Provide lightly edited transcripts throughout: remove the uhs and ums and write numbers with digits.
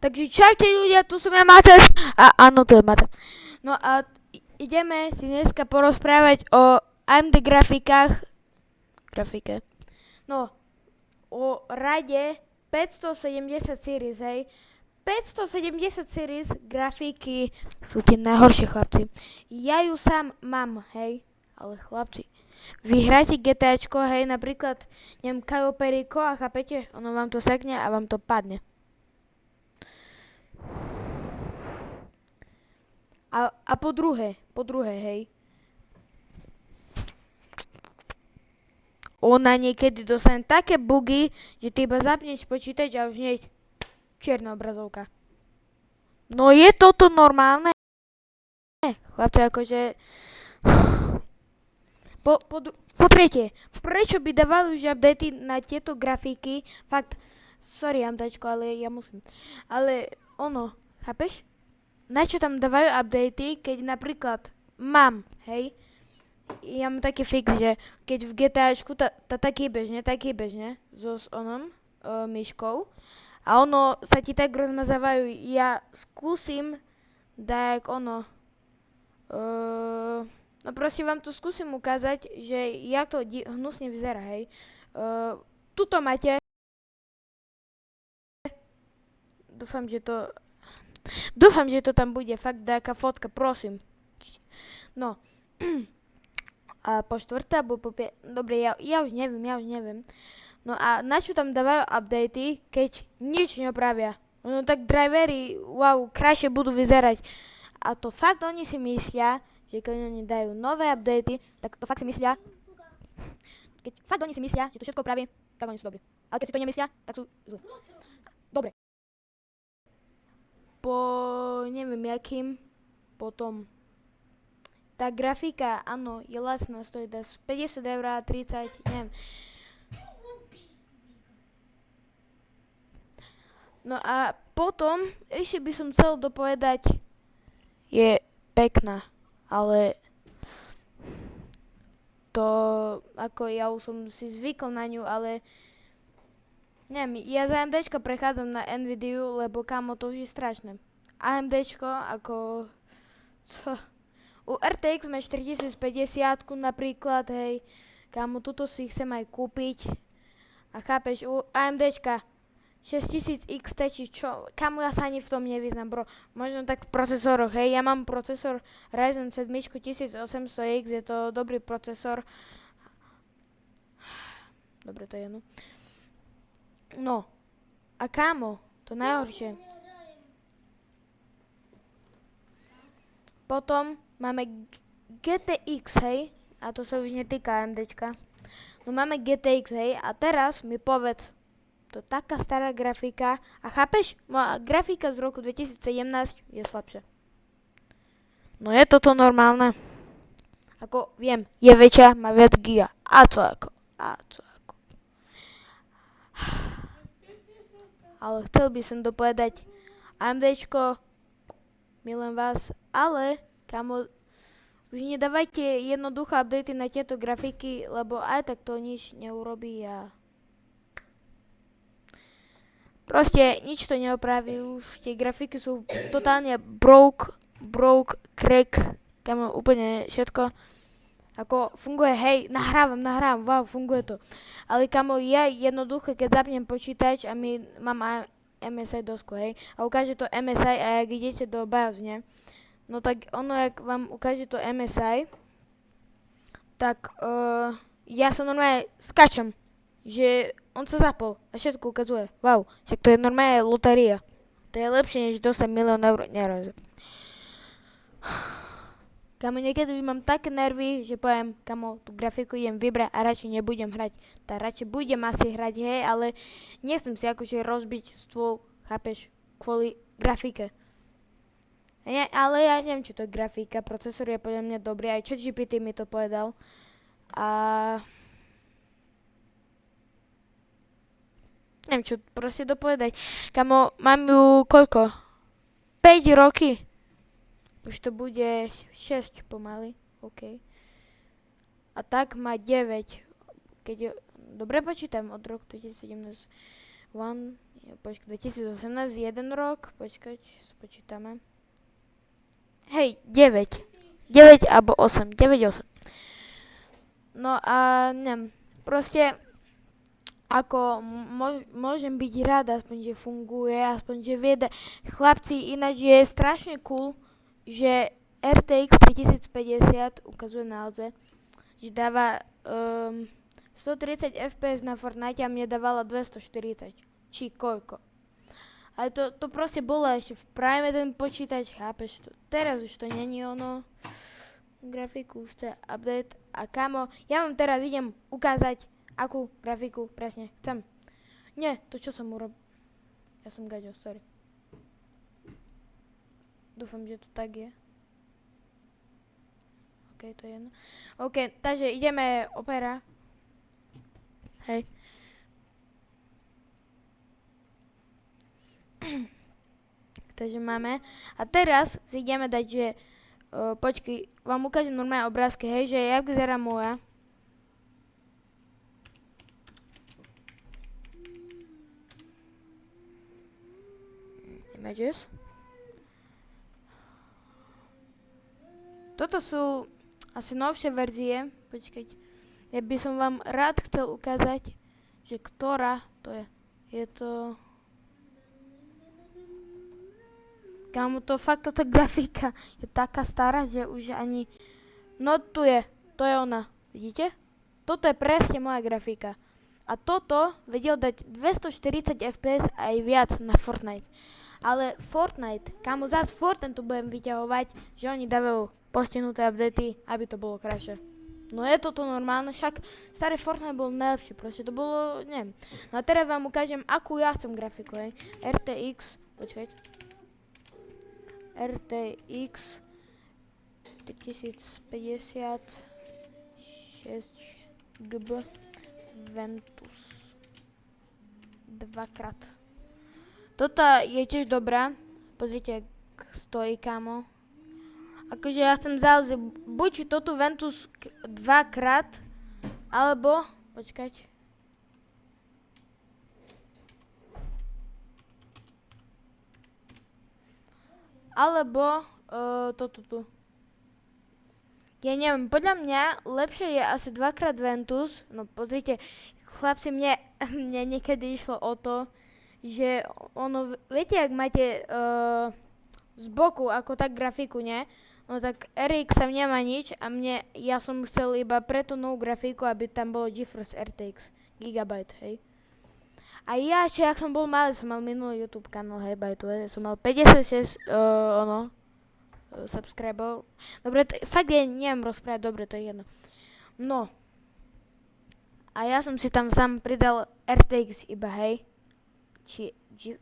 Takže čaute ľudia, tu som ja Mateš. A áno, to je Mateš. No a ideme si dneska porozprávať o AMD grafike. No, o rade 570 series, hej. 570 series grafiky sú tie najhoršie, chlapci. Ja ju sám mám, hej. Ale chlapci, vy hráte GTAčko, hej, napríklad, neviem, Cayo Perico a chápete, ono vám to sekne a vám to padne. A po druhé, hej, ona niekedy dostane také bugy, že ty iba zapneš počítač a už nie je čierna obrazovka. No je toto normálne? Chlapci, akože... Po tretie, prečo by dávali už updaty na tieto grafiky? Fakt, sorry Amtačko, ale ja musím. Ale ono, chápeš? Na čo tam dávajú updaty, keď napríklad mám, hej, ja mám taký fix, že keď v GTAčku tak hýbeš, ne, so s onom, myškou, a ono sa ti tak rozmazávajú, ja skúsim dať ono, no proste vám to skúsim ukázať, že jak to hnusne vyzerá, hej. Tuto máte, dúfam, že to tam bude fakt nejaká fotka, prosím. No, a po štvrté, alebo po dobre, ja už neviem. No a na čo tam dávajú updaty, keď nič neopravia? No tak drivery, wow, krajšie budú vyzerať. A to fakt oni si myslia, že keď oni dajú nové updaty, tak to fakt si myslia, že to všetko praví, tak oni sú dobrí. Ale keď si to nemyslia, tak sú zlí. Dobre. Po neviem jakým, potom tá grafika, áno, je lacná, stojí 50 eur, 30, neviem. No a potom, ešte by som chcel dopovedať, je pekná, ale to, ako ja už som si zvykol na ňu, ale neviem, ja za AMDčko prechádzam na Nvidiu, lebo kámo, to už je strašné. AMDčko, ako, co? U RTX máš 4050 napríklad, hej, kámo, tuto si chcem aj kúpiť. A chápeš, u AMDčka 6000X či čo, kámo, ja sa ani v tom nevyznam, bro. Možno tak v procesoroch, hej, ja mám procesor Ryzen 7 1800X, je to dobrý procesor. Dobre, to je jedno. No, a kámo, to najhoršie. Potom máme GTX, hej, a to sa už netýka AMDčka. No máme GTX, hej, a teraz mi povedz, to taká stará grafika, a chápeš, moja grafika z roku 2017 je slabšia. No je toto normálne? Ako, viem, je väčšia, má viac giga. A co ako? Ale chcel by som dopovedať, AMDčko, milujem vás, ale, kamo, už nedávajte jednoduché updaty na tieto grafiky, lebo aj tak to nič neurobí a proste nič to neopraví už, tie grafiky sú totálne broke, crack, kamo, úplne všetko. Ako funguje, hej, nahrávam, wow, funguje to. Ale kamo, ja jednoducho, keď zapnem počítač a mám MSI dosku, hej, a ukáže to MSI a ak idete do BIOS, ne? No tak ono, jak vám ukáže to MSI, tak ja sa normálne skáčam, že on sa zapol a všetko ukazuje. Wow, však to je normálne lotéria. To je lepšie, než dostať 1 000 000 eur neraz. Kamo, niekedy už mám také nervy, že poviem, kamo, tú grafiku idem vybrať a radšej nebudem hrať. Tak radšej budem asi hrať, hej, ale nechcem si akože rozbiť stôl, chápeš, kvôli grafike. Ale ja neviem, či to je grafika, procesor je podľa mňa dobrý, aj ChatGPT mi to povedal. A neviem, čo proste dopovedať. Kamo, mám ju koľko? 5 roky. Už to bude 6 pomaly, OK. A tak má 9. Keď dobre počítam, od roku 2017. počkaj, 2018, 1 rok, počkať, spočítame. Hej, 9. 9 alebo 8, 9, 8. No a neviem, proste ako môžem byť rád, aspoň, že funguje, aspoň, že viede. Chlapci, ináč je strašne cool, že RTX 3050 ukazuje naozaj, že dáva 130 fps na Fortnite a mne dávala 240, či koľko. Ale to proste bolo ešte v Prime ten počítač, chápeš to? Teraz už to není ono. Grafiku už chce update. A kamo, ja vám teraz idem ukázať, akú grafiku presne chcem. Nie, to čo som urobil. Ja som gaďo, sorry. Dúfam, že to tak je. OK, to je jedno. OK, takže ideme Opera. Hej. Takže máme. A teraz si ideme dať, že počkej, vám ukážem normálne obrázky, hej, že jak vyzerá moja. Images. Toto sú asi novšie verzie. Počkať. Ja by som vám rád chcel ukázať, že ktorá to je. Je to... Kámo, to fakt, táto grafika je taká stará, že už ani... No tu je, to je ona, vidíte? Toto je presne moja grafika. A toto vedel dať 240 fps aj viac na Fortnite. Ale Fortnite, kámo, zás Fortnite tu budem vyťahovať, že oni dávajú postihnuté updaty, aby to bolo krajšie. No je toto normálne, však starý Fortnite bol najlepší, proste to bolo, neviem. No a teraz vám ukážem, akú ja chcem grafiku, hej. RTX, počkajte. RTX 3050 6GB Ventus. Dvakrát. Toto je tiež dobrá. Pozrite, jak stojí, kámo. Akože ja chcem záležiť buď toto Ventus dvakrát, alebo, počkať. Alebo toto tu. Ja neviem, podľa mňa lepšie je asi dvakrát Ventus. No pozrite, chlapci, mne niekedy išlo o to, že ono, viete, ak máte z boku ako tak grafiku, nie? No tak RX tam nemá nič a ja som chcel iba preto novú grafiku, aby tam bolo GeForce RTX Gigabyte, hej. A ja ešte, ak som bol malý, som mal minulý YouTube kanál, hej, by the way, som mal 56, subscribov. Dobre, fakt ja neviem rozprávať, dobre, to je jedno. No. A ja som si tam sám pridal RTX iba, hej.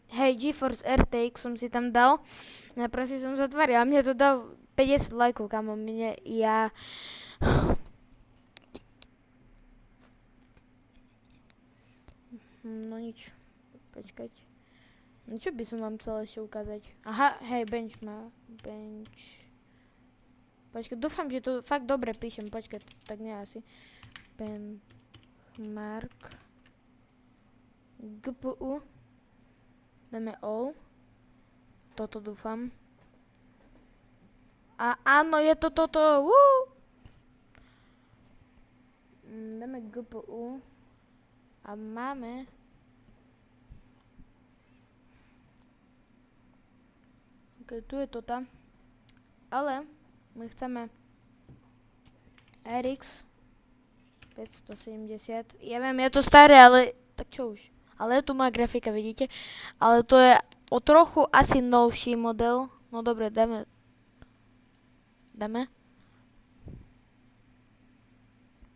GeForce RTX som si tam dal. A proste som zatvoril a mne to dal 50 lajkov, kamo, No nič, počkať. No čo by som vám chcel ešte ukázať? Aha, hej, bench. Počkať, dúfam, že to fakt dobre píšem, počkať, tak nie asi. Benchmark. GPU. Dáme all. Toto dúfam. A áno, je to toto, Dáme GPU. A máme tu je toto, ale my chceme RX 570, ja viem, je to staré, ale tak čo už, ale je tu moja grafika, vidíte, ale to je o trochu asi novší model, no dobre, dáme,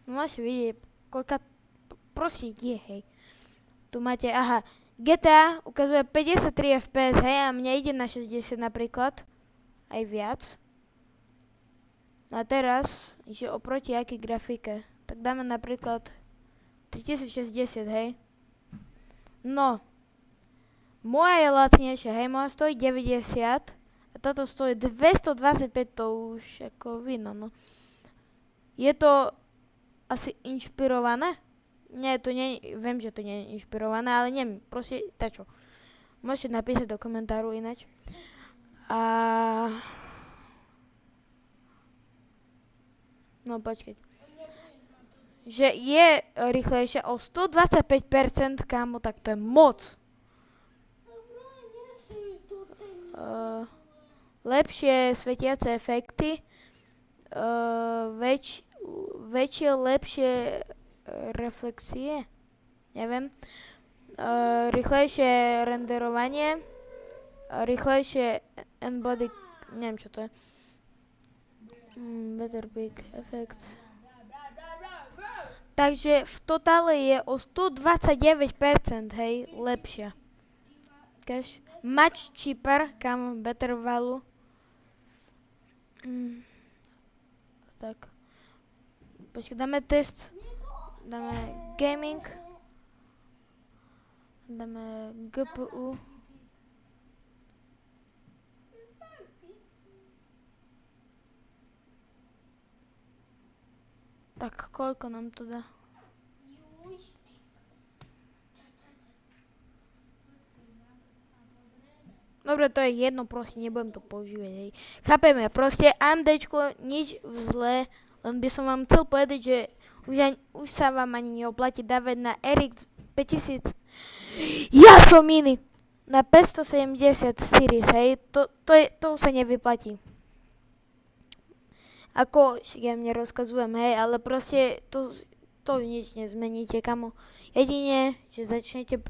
no máš vidieť, koľka proste je, hej. Tu máte, aha, GTA ukazuje 53 fps, hej, a mne ide na 60 napríklad, aj viac. A teraz, že oproti akej grafike, tak dáme napríklad 3060, hej. No, moja je lacnejšia, hej, moja stojí 90 a toto stojí 225, to už ako vino, no. Je to asi inšpirované? Nie, to nie, viem, že to nie je inšpirované, ale neviem, proste, čo. Môžete napísať do komentáru ináč. A... No počkať. Že je rýchlejšie o 125%, kámo, tak to je moc. Lepšie svetiace efekty, väčšie, lepšie reflexie, neviem, rýchlejšie renderovanie, rýchlejšie embody, neviem čo to je, better big effect. Takže v totále je o 129%, hej, lepšia. Cash. Much cheaper, kam better value. Tak. Počkaj, dáme test. Dáme gaming. Dáme GPU. Tak, koľko nám to dá? Dobre, to je jedno, proste nebudem to používať, hej. Chápeme, proste AMDčko nič zlé, len by som vám chcel povedať, že už sa vám ani neoplatí dávať na RX 5000. Ja som iný! Na 570 series, hej, to sa nevyplatí. Ako, ja nerozkazujem, hej, ale proste to nič nezmeníte, kamo. Jedine, že začnete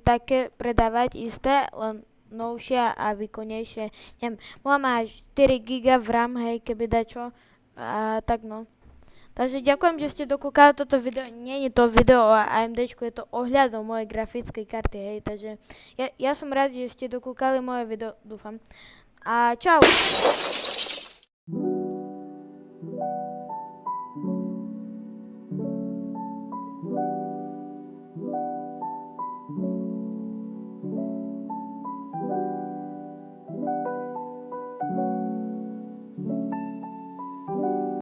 také predávať isté, len novšia a výkonnejšie. Neviem, moja má 4 GB v RAM, hej, keby dačo. A tak no. Takže ďakujem, že ste dokúkali toto video. Nie je to video o AMDčku, je to ohľadom mojej grafickej karty, hej. Takže ja som rád, že ste dokúkali moje video, dúfam. A čau!